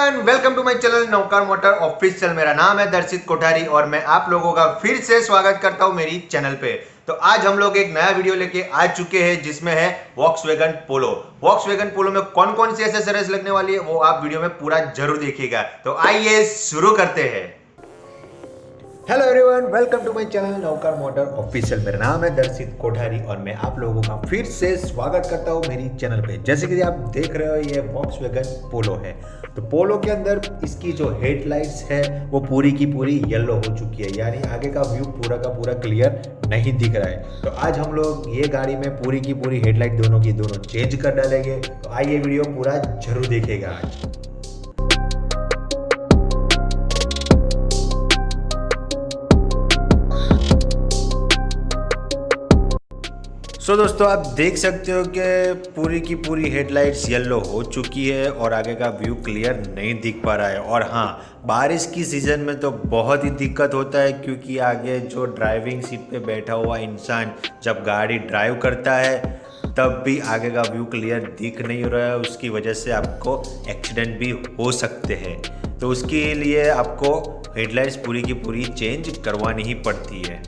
Everyone, welcome to my channel Navkar motor official. मेरा नाम है दर्शित कोठारी और मैं आप लोगों का फिर से स्वागत करता हूं मेरी चैनल पे। तो आज हम लोग एक नया वीडियो लेके आ चुके हैं जिसमें है वॉक्सवैगन पोलो। वॉक्सवैगन पोलो में कौन कौन सी एक्सेसरीज लगने वाली है वो आप वीडियो में पूरा जरूर देखिएगा। तो आइए शुरू करते हैं। Hello everyone, welcome to my channel Navkar motor official. मेरा नाम है दर्शित कोठारी और मैं आप लोगों का फिर से स्वागत करता हूं मेरी चैनल पे। जैसे कि आप देख रहे हो ये वॉक्सवैगन पोलो है। तो पोलो के अंदर इसकी जो हेडलाइट्स है वो पूरी की पूरी येलो हो चुकी है, यानी आगे का व्यू पूरा का पूरा क्लियर नहीं दिख रहा है। तो आज हम लोग ये गाड़ी में पूरी की पूरी हेडलाइट दोनों की दोनों चेंज कर डालेंगे। तो आइए वीडियो पूरा जरूर देखिएगा आज। दोस्तों आप देख सकते हो कि पूरी की पूरी हेडलाइट्स येलो हो चुकी है और आगे का व्यू क्लियर नहीं दिख पा रहा है। और हाँ, बारिश की सीज़न में तो बहुत ही दिक्कत होता है, क्योंकि आगे जो ड्राइविंग सीट पे बैठा हुआ इंसान जब गाड़ी ड्राइव करता है तब भी आगे का व्यू क्लियर दिख नहीं रहा है। उसकी वजह से आपको एक्सीडेंट भी हो सकते हैं। तो उसके लिए आपको हेडलाइट्स पूरी की पूरी चेंज करवानी ही पड़ती है।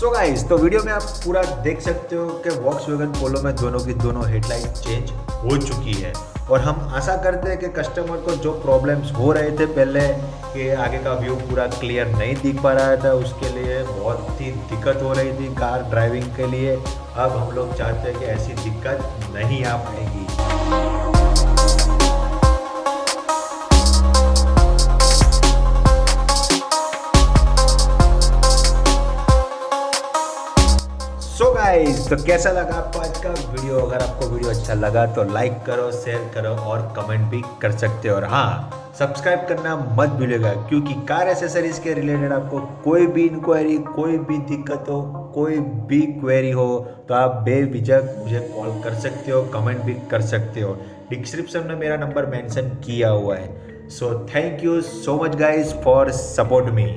सो गाइस, तो वीडियो में आप पूरा देख सकते हो कि वॉक्सवैगन पोलो में दोनों की दोनों हेडलाइट चेंज हो चुकी है और हम आशा करते हैं कि कस्टमर को जो प्रॉब्लम्स हो रहे थे पहले कि आगे का व्यू पूरा क्लियर नहीं दिख पा रहा था, उसके लिए बहुत ही दिक्कत हो रही थी कार ड्राइविंग के लिए। अब हम लोग चाहते हैं कि ऐसी दिक्कत नहीं आ पाएगी। सो गाइस, तो कैसा लगा आपको आज का वीडियो? अगर आपको वीडियो अच्छा लगा तो लाइक करो, शेयर करो और कमेंट भी कर सकते हो। और हाँ, सब्सक्राइब करना मत भूलिएगा, क्योंकि कार एसेसरीज के रिलेटेड आपको कोई भी इंक्वायरी, कोई भी दिक्कत हो, कोई भी क्वेरी हो तो आप बेझिझक मुझे कॉल कर सकते हो, कमेंट भी कर सकते हो। डिस्क्रिप्शन में मेरा नंबर मेंशन किया हुआ है। So thank you so much guys for support me.